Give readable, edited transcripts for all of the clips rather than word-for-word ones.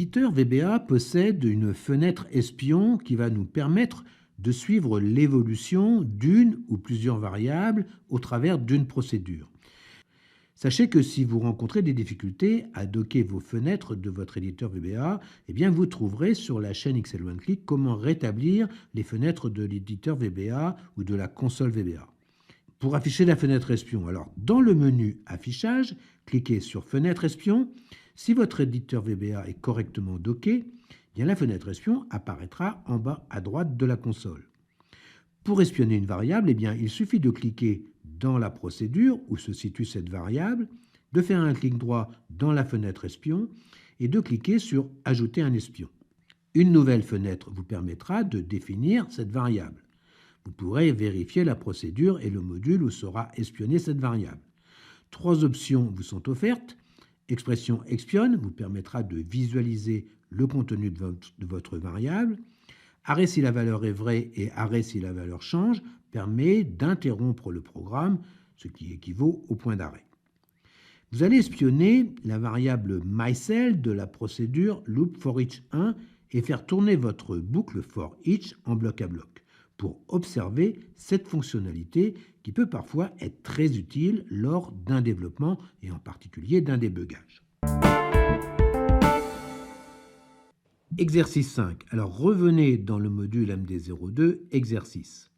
L'éditeur VBA possède une fenêtre espion qui va nous permettre de suivre l'évolution d'une ou plusieurs variables au travers d'une procédure. Sachez que si vous rencontrez des difficultés à docker vos fenêtres de votre éditeur VBA, eh bien vous trouverez sur la chaîne XL One Click comment rétablir les fenêtres de l'éditeur VBA ou de la console VBA. Pour afficher la fenêtre espion, alors dans le menu Affichage, cliquez sur Fenêtre espion. Si votre éditeur VBA est correctement docké, eh bien la fenêtre espion apparaîtra en bas à droite de la console. Pour espionner une variable, eh bien, il suffit de cliquer dans la procédure où se situe cette variable, de faire un clic droit dans la fenêtre espion et de cliquer sur Ajouter un espion. Une nouvelle fenêtre vous permettra de définir cette variable. Vous pourrez vérifier la procédure et le module où sera espionnée cette variable. 3 options vous sont offertes. Expression espionne vous permettra de visualiser le contenu de votre variable. Arrêt si la valeur est vraie et arrêt si la valeur change permet d'interrompre le programme, ce qui équivaut au point d'arrêt. Vous allez espionner la variable myCell de la procédure loop_for_each1 et faire tourner votre boucle for each en bloc à bloc pour observer cette fonctionnalité qui peut parfois être très utile lors d'un développement et en particulier d'un débugage. Exercice 5. Alors revenez dans le module MD02, exercice.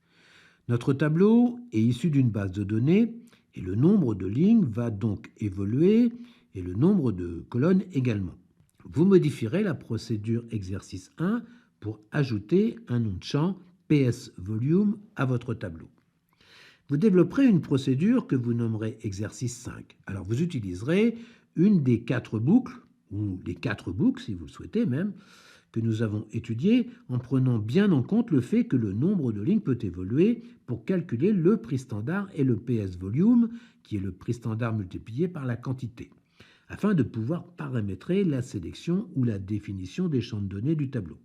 Notre tableau est issu d'une base de données et le nombre de lignes va donc évoluer et le nombre de colonnes également. Vous modifierez la procédure exercice 1 pour ajouter un nom de champ PS_volume à votre tableau. Vous développerez une procédure que vous nommerez exercice 5. Alors vous utiliserez une des 4 boucles, ou les 4 boucles si vous le souhaitez même, que nous avons étudiées en prenant bien en compte le fait que le nombre de lignes peut évoluer pour calculer le prix standard et le PS_volume, qui est le prix standard multiplié par la quantité, afin de pouvoir paramétrer la sélection ou la définition des champs de données du tableau.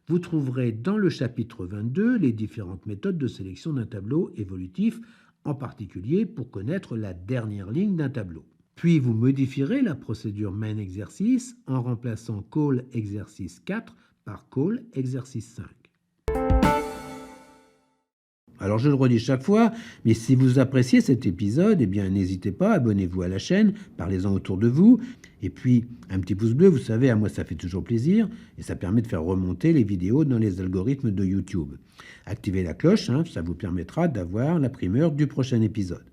Vous trouverez dans le chapitre 22 les différentes méthodes de sélection d'un tableau évolutif, en particulier pour connaître la dernière ligne d'un tableau. Puis vous modifierez la procédure main exercice en remplaçant call exercice 4 par call exercice 5. Alors je le redis chaque fois, mais si vous appréciez cet épisode, eh bien n'hésitez pas, abonnez-vous à la chaîne, parlez-en autour de vous, et puis un petit pouce bleu, vous savez, à moi ça fait toujours plaisir, et ça permet de faire remonter les vidéos dans les algorithmes de YouTube. Activez la cloche, ça vous permettra d'avoir la primeur du prochain épisode.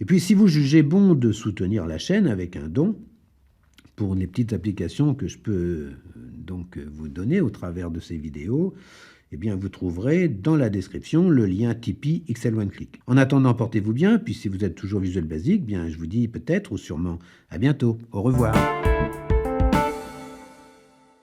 Et puis si vous jugez bon de soutenir la chaîne avec un don, pour les petites applications que je peux donc vous donner au travers de ces vidéos, eh bien vous trouverez dans la description le lien Tipeee XL One Click. En attendant, portez-vous bien, puis si vous êtes toujours Visual Basic, bien je vous dis peut-être ou sûrement à bientôt. Au revoir.